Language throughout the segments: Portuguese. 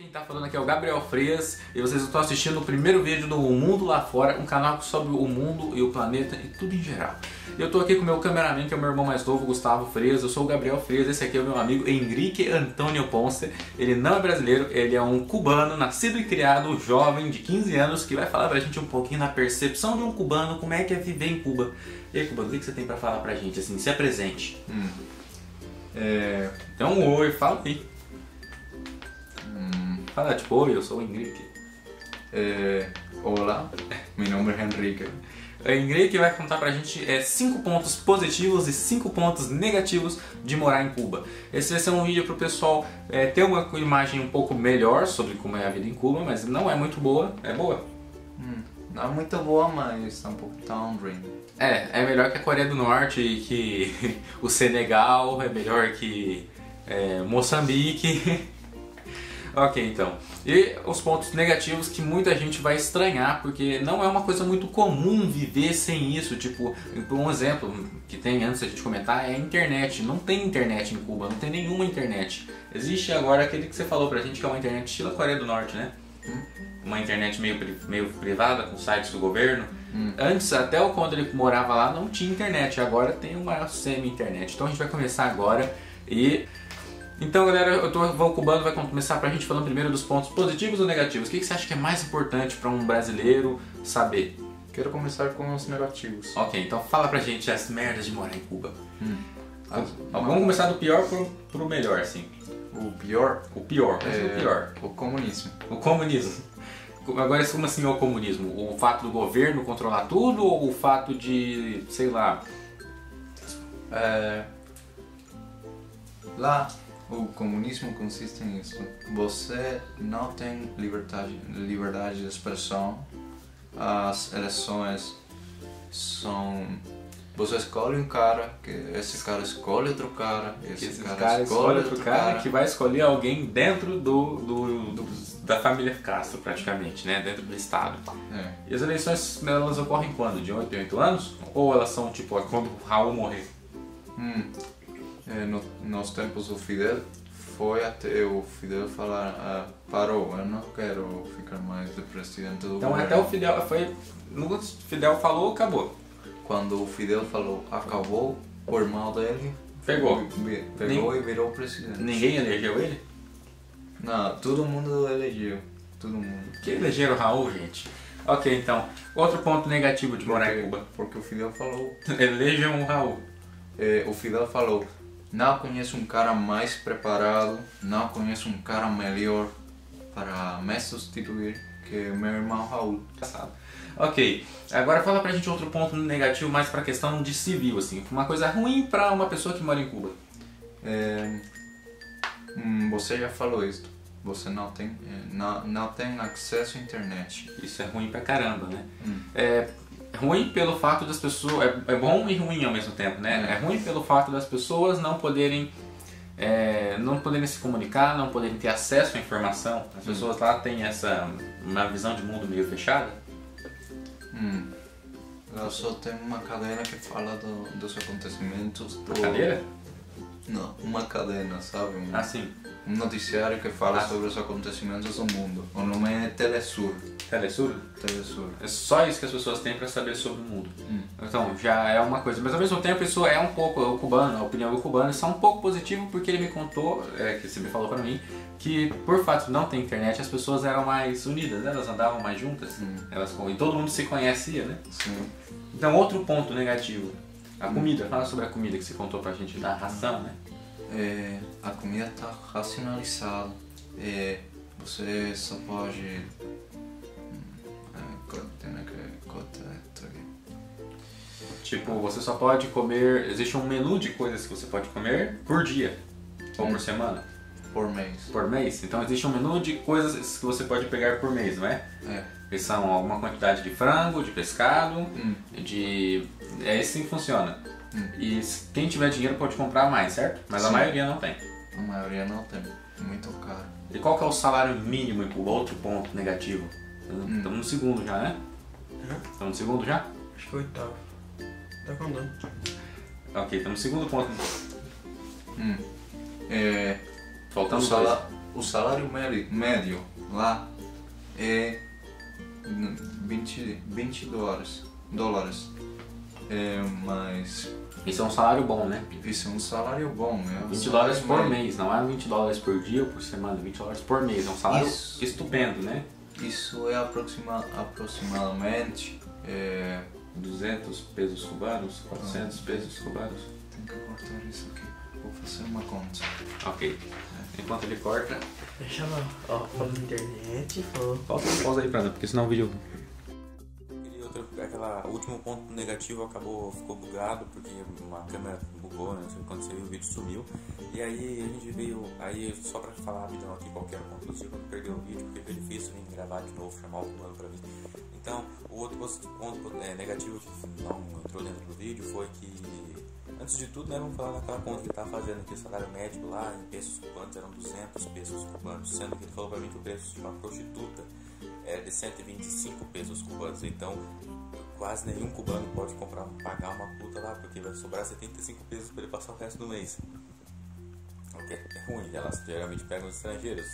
Quem tá falando aqui é o Gabriel Frias e vocês estão assistindo o primeiro vídeo do O Mundo Lá Fora, um canal sobre o mundo e o planeta e tudo em geral. Eu tô aqui com o meu cameraman, que é o meu irmão mais novo, Gustavo Frias. Eu sou o Gabriel Frias, esse aqui é o meu amigo Henrique Antônio Ponce. Ele não é brasileiro, ele é um cubano, nascido e criado, jovem de 15 anos, que vai falar pra gente um pouquinho da percepção de um cubano, como é que é viver em Cuba. E aí, cubano, o que você tem pra falar pra gente, assim, se apresente? Então, oi, fala aí. Fala tipo, oi, eu sou o Henrique. Olá, meu nome é Henrique. O Henrique vai contar pra gente 5 pontos positivos e 5 pontos negativos de morar em Cuba. Esse vai ser um vídeo pro pessoal ter uma imagem um pouco melhor sobre como é a vida em Cuba, mas não é muito boa. É boa? Não é muito boa, mas tá um pouco tão dream. É melhor que a Coreia do Norte e que o Senegal, é melhor que Moçambique. Ok, então. E os pontos negativos que muita gente vai estranhar, porque não é uma coisa muito comum viver sem isso. Tipo, um exemplo que tem antes da gente comentar é a internet. Não tem internet em Cuba, não tem nenhuma internet. Existe agora aquele que você falou pra gente que é uma internet estilo Coreia do Norte, né? Uma internet meio privada, com sites do governo. Antes, até quando ele morava lá, não tinha internet. Agora tem uma semi-internet. Então a gente vai começar agora e... Então, galera, o cubano vai começar pra gente falando primeiro dos pontos positivos ou negativos. O que você acha que é mais importante pra um brasileiro saber? Quero começar com os negativos. Ok, então fala pra gente as merdas de morar em Cuba. Vamos começar do pior pro melhor, assim. O pior? O pior, o pior. O comunismo. O comunismo. Agora, como assim é o comunismo? O fato do governo controlar tudo ou o fato de, sei lá... Lá, o comunismo consiste nisso. Você não tem liberdade de expressão. As eleições são... Você escolhe um cara, que esse cara escolhe outro cara, esse cara escolhe outro cara, que vai escolher alguém dentro da família Castro, praticamente, né? Dentro do estado. E as eleições, elas ocorrem quando? De 8 em 8 anos? Ou elas são tipo quando o Raul morrer? Nos tempos do Fidel, foi até o Fidel falar, parou, eu não quero ficar mais de presidente do governo. Então até o Fidel, no Fidel falou, acabou. Quando o Fidel falou, acabou, o irmão dele Pegou e virou presidente. Ninguém elegeu ele? Não, todo mundo elegeu, todo mundo. Que elegeram o Raul, gente? Ok, então, outro ponto negativo de morar em Cuba. Porque o Fidel falou... Elejam o Raul. O Fidel falou, não conheço um cara mais preparado, não conheço um cara melhor para me substituir que meu irmão Raul. Ok, agora fala pra gente outro ponto negativo mais pra questão de civil, assim. Uma coisa ruim pra uma pessoa que mora em Cuba. Você já falou isso. Você não tem acesso à internet. Isso é ruim pra caramba, né? É ruim pelo fato das pessoas... É bom e ruim ao mesmo tempo, né? É ruim pelo fato das pessoas não poderem se comunicar, não poderem ter acesso à informação. As pessoas lá têm uma visão de mundo meio fechada. Lá só tem uma cadeira que fala dos acontecimentos do... Cadeira? Não, uma cadena, sabe? Sim. Um noticiário que fala sobre os acontecimentos do mundo. O nome é Telesur. Telesur? Telesur. É só isso que as pessoas têm para saber sobre o mundo. Então já é uma coisa, mas ao mesmo tempo isso é um pouco o cubano, a opinião do cubano, isso é um pouco positivo porque ele me contou, que você me falou para mim, que por fato de não ter internet as pessoas eram mais unidas, né? Elas andavam mais juntas, e todo mundo se conhecia, né? Sim. Então outro ponto negativo, a comida. Fala sobre a comida que você contou pra gente da ração, né? A comida está racionalizada. Você só pode... Tipo, você só pode comer... Existe um menu de coisas que você pode comer por dia ou por semana. Por mês. Por mês? Então existe um menu de coisas que você pode pegar por mês, não é? Que são alguma quantidade de frango, de pescado, É assim que funciona. E quem tiver dinheiro pode comprar mais, certo? Mas a maioria não tem. A maioria não tem. É muito caro. E qual que é o salário mínimo em Cuba? Outro ponto negativo. Estamos no segundo já, né? Estamos no segundo já? Acho que é o oitavo. Tá contando. Ok, estamos no segundo ponto. É, Faltando o salário médio lá é 20 dólares. Mas Isso é um salário bom, né? isso é um salário bom. É um 20 salário dólares por médio. mês, não é 20 dólares por dia ou por semana, 20 dólares por mês. É um salário Isso. estupendo, né? Isso é aproximadamente. 200 pesos cubanos, 400 pesos cubanos. Tem que cortar isso aqui. Vou fazer uma conta. Ok. Enquanto ele corta, Deixa lá. Ó, falando na internet, falou. pausa aí pra nós, porque senão o vídeo... O último ponto negativo ficou bugado porque uma câmera bugou, né? Quando você viu o vídeo sumiu. E aí a gente veio, só pra falar rapidão aqui qualquer ponto positivo, quando perdeu o vídeo, porque foi difícil vir gravar de novo, chamar o plano pra mim. Então, o outro ponto negativo que não entrou dentro do vídeo foi que, antes de tudo, né, vamos falar daquela conta que ele estava fazendo aqui, o salário médio lá em pesos cubanos eram 200 pesos cubanos, sendo que ele falou pra mim que o preço de uma prostituta é de 125 pesos cubanos. Então, quase nenhum cubano pode pagar uma puta lá, porque vai sobrar 75 pesos para ele passar o resto do mês. Ok, é ruim, elas geralmente pegam os estrangeiros,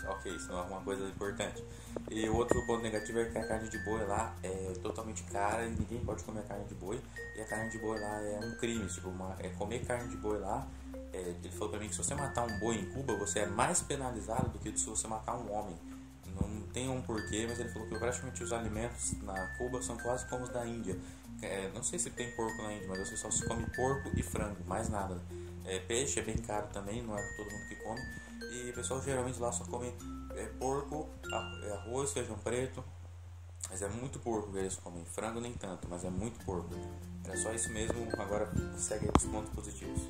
ok, isso não é uma coisa importante. E o outro ponto negativo é que a carne de boi lá é totalmente cara e ninguém pode comer carne de boi. E a carne de boi lá é um crime, tipo, comer carne de boi lá. Ele falou pra mim que se você matar um boi em Cuba, você é mais penalizado do que se você matar um homem. Não tem um porquê, mas ele falou que praticamente os alimentos na Cuba são quase como os da Índia. Não sei se tem porco na Índia, mas você só se come porco e frango, mais nada. Peixe é bem caro também, não é todo mundo que come. E o pessoal geralmente lá só come porco, arroz, feijão preto. Mas é muito porco que eles comem. Frango nem tanto, mas é muito porco. É só isso mesmo, agora segue os pontos positivos.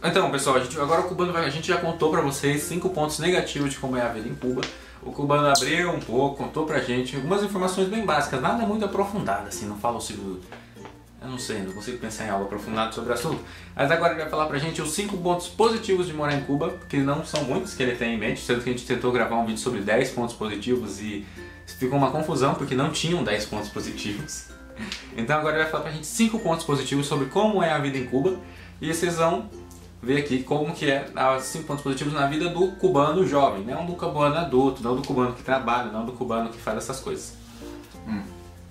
Então, pessoal, agora o cubano a gente já contou pra vocês 5 pontos negativos de como é a vida em Cuba. O cubano abriu um pouco, contou pra gente algumas informações bem básicas, nada muito aprofundado, assim, não fala o segundo. Eu não sei, não consigo pensar em algo aprofundado sobre o assunto. Mas agora ele vai falar pra gente os 5 pontos positivos de morar em Cuba, que não são muitos que ele tem em mente, sendo que a gente tentou gravar um vídeo sobre 10 pontos positivos e ficou uma confusão porque não tinham 10 pontos positivos. Então agora ele vai falar pra gente 5 pontos positivos sobre como é a vida em Cuba e vocês vão ver aqui como que é os 5 pontos positivos na vida do cubano jovem, não do cubano adulto, não do cubano que trabalha, não do cubano que faz essas coisas.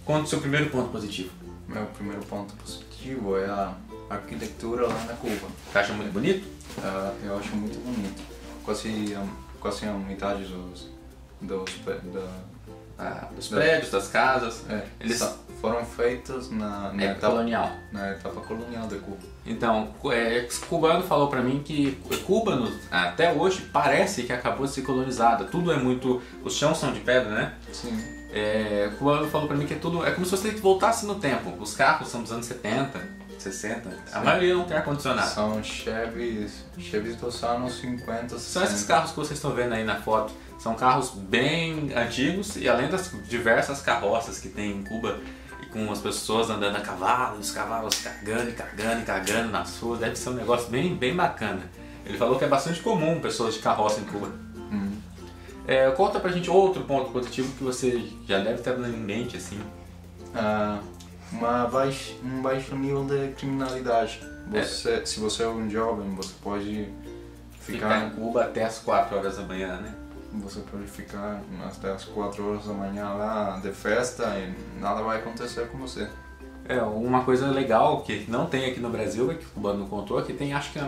Conta o seu primeiro ponto positivo. Meu primeiro ponto positivo é a arquitetura lá na Cuba. Você acha muito bonito? Eu acho muito bonito. Quase a metade dos Prédios, das casas. Eles foram feitos na época colonial. Na etapa colonial da Cuba. Então, cubano falou pra mim que Cuba, até hoje, parece que acabou de ser colonizada. Tudo é muito... Os chãos são de pedra, né? Sim. Cubano falou pra mim que tudo é como se você voltasse no tempo. Os carros são dos anos 70, 60. A maioria não tem ar-condicionado. São Chevys dos anos 50, 60. São esses carros que vocês estão vendo aí na foto. São carros bem antigos e além das diversas carroças que tem em Cuba e com as pessoas andando a cavalo, e os cavalos cagando nas ruas, deve ser um negócio bem, bem bacana. Ele falou que é bastante comum pessoas de carroça em Cuba. Conta pra gente outro ponto positivo que você já deve ter em mente, assim. Um baixo nível de criminalidade. Se você é um jovem, você pode ficar em Cuba até as 4 horas da manhã, né? Você pode ficar até as 4 horas da manhã lá de festa e nada vai acontecer com você. Uma coisa legal que não tem aqui no Brasil, que o cubano contou, que tem acho que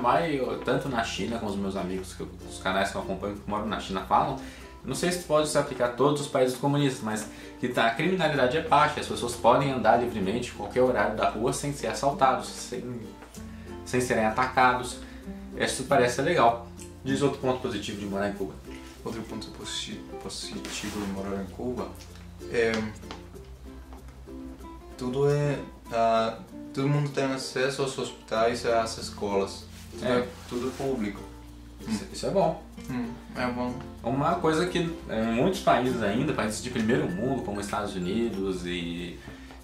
tanto na China com os meus amigos, os canais que eu acompanho que moram na China falam, não sei se pode se aplicar a todos os países comunistas, mas que a criminalidade é baixa, as pessoas podem andar livremente em qualquer horário da rua sem ser assaltados, sem serem atacados. Isso parece ser legal. Diz outro ponto positivo de morar em Cuba. Outro ponto positivo de morar em Cuba todo mundo tem acesso aos hospitais e às escolas. Tudo público. Isso é bom. É bom. Uma coisa que em muitos países ainda, países de primeiro mundo, como Estados Unidos e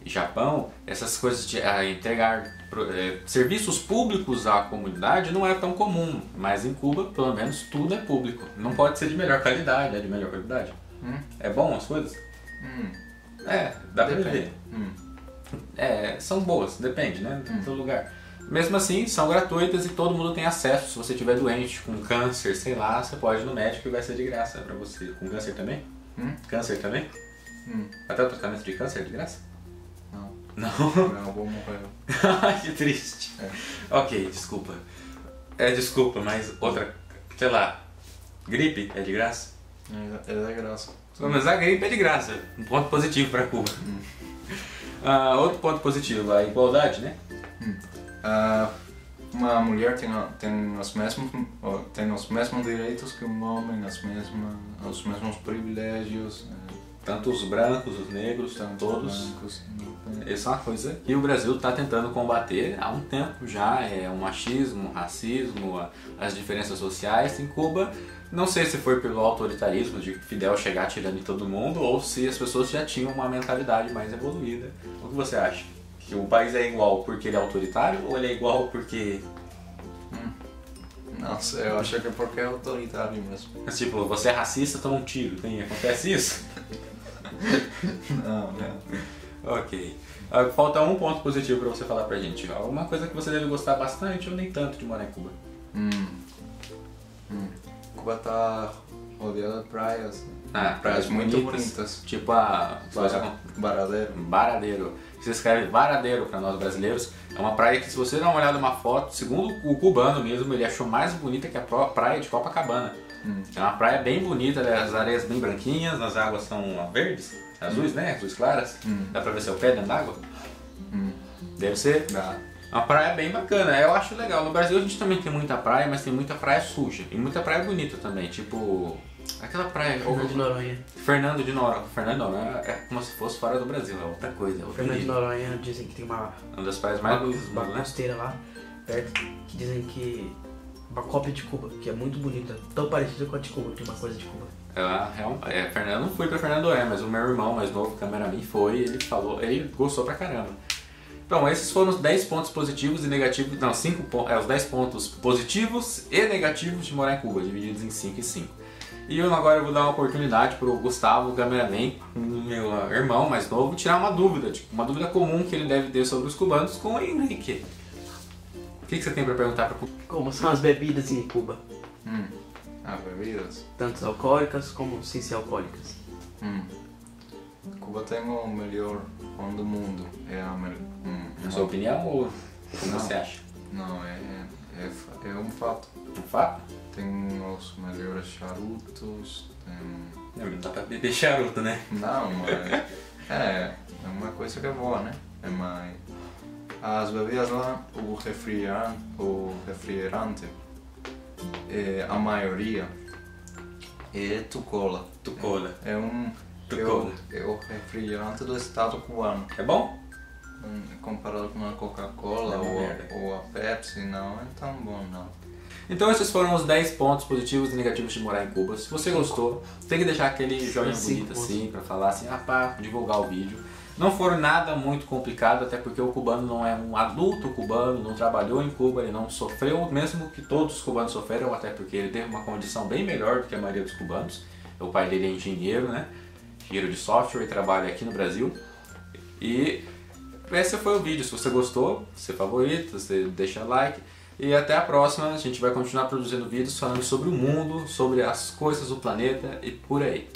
Japão, essas coisas de entregar serviços públicos à comunidade não é tão comum, mas em Cuba, pelo menos, tudo é público. Não pode ser de melhor qualidade, é de melhor qualidade. É bom as coisas? Dá pra ver. São boas, depende, né, do lugar. Mesmo assim, são gratuitas e todo mundo tem acesso. Se você estiver doente, com câncer, sei lá, você pode ir no médico e vai ser de graça pra você. Com câncer também? Câncer também? Até o tratamento de câncer é de graça? Não. Não? Meu avô morreu. Ai, que triste. Ok, desculpa. Desculpa, mas outra, sei lá, gripe é de graça? É da graça. Mas a gripe é de graça. Um ponto positivo pra Cuba. Outro ponto positivo, a igualdade, né? Uma mulher tem os mesmos direitos que um homem, os mesmos privilégios. Tanto os brancos, os negros, todos. Brancos, Essa é uma coisa que o Brasil está tentando combater há um tempo já. É o machismo, o racismo, as diferenças sociais. Em Cuba, não sei se foi pelo autoritarismo de Fidel chegar atirando em todo mundo ou se as pessoas já tinham uma mentalidade mais evoluída. O que você acha? Que o país é igual porque ele é autoritário ou ele é igual porque... Nossa, eu acho que é porque é autoritário mesmo. Tipo, você é racista, toma um tiro. Acontece isso? Não. Ok. Falta um ponto positivo pra você falar pra gente. Alguma coisa que você deve gostar bastante ou nem tanto de morar em Cuba? Cuba tá rodeada de praias. Praias muito bonitas. Tipo a... Baradeiro. Baradeiro. Se escreve Varadeiro para nós brasileiros. É uma praia que, se você dar uma olhada numa foto, segundo o cubano mesmo, ele achou mais bonita que a praia de Copacabana. É uma praia bem bonita, as areias bem branquinhas, as águas são verdes, azuis, né? Azuis claras. Dá pra ver seu pé dentro d'água? Deve ser. Dá. Uma praia bem bacana, eu acho legal. No Brasil a gente também tem muita praia, mas tem muita praia suja. E muita praia bonita também, tipo... Aquela praia... Fernando de Noronha. Fernando de Noronha. Fernando de Noronha é como se fosse fora do Brasil, é outra coisa. Fernando de Noronha dizem que tem uma das praias mais bonitas do mundo, né? costeira lá, perto, que dizem que... Uma cópia de Cuba, que é muito bonita, tão parecida com a de Cuba, tem uma coisa de Cuba. Fernando, eu não fui pra Fernando Noronha, mas o meu irmão mais novo, o cameraman, foi, ele gostou pra caramba. Então, esses foram os 10 pontos positivos e negativos, não, 5 pontos, os 10 pontos positivos e negativos de morar em Cuba, divididos em 5 e 5. E agora eu vou dar uma oportunidade pro Gustavo, o cameraman, meu irmão mais novo, tirar uma dúvida, uma dúvida comum que ele deve ter sobre os cubanos com o Henrique. O que você tem pra perguntar para Cuba? Como são as bebidas em Cuba? Bebidas. Tanto alcoólicas como sem ser alcoólicas. Cuba tem o melhor pão do mundo. Na sua opinião ou como você acha? Não, é um fato. Um fato? Tem os melhores charutos, Não dá pra beber charuto, né? Não, mas é uma coisa que é boa, né? As bebidas lá, o refrigerante, a maioria é Tucola. Tucola. É o refrigerante do estado cubano. É bom? Comparado com a Coca-Cola ou a Pepsi, não é tão bom não. Então esses foram os 10 pontos positivos e negativos de morar em Cuba. Se você gostou, tem que deixar aquele joinha bonito assim, pra falar assim, pra divulgar o vídeo. Não foram nada muito complicado, até porque o cubano não é um adulto cubano, não trabalhou em Cuba, ele não sofreu, mesmo que todos os cubanos sofreram, até porque ele teve uma condição bem melhor do que a maioria dos cubanos. O pai dele é engenheiro, né? Engenheiro de software e trabalha aqui no Brasil. E esse foi o vídeo. Se você gostou, você favorita, você deixa like. E até a próxima, a gente vai continuar produzindo vídeos falando sobre o mundo, sobre as coisas do planeta e por aí.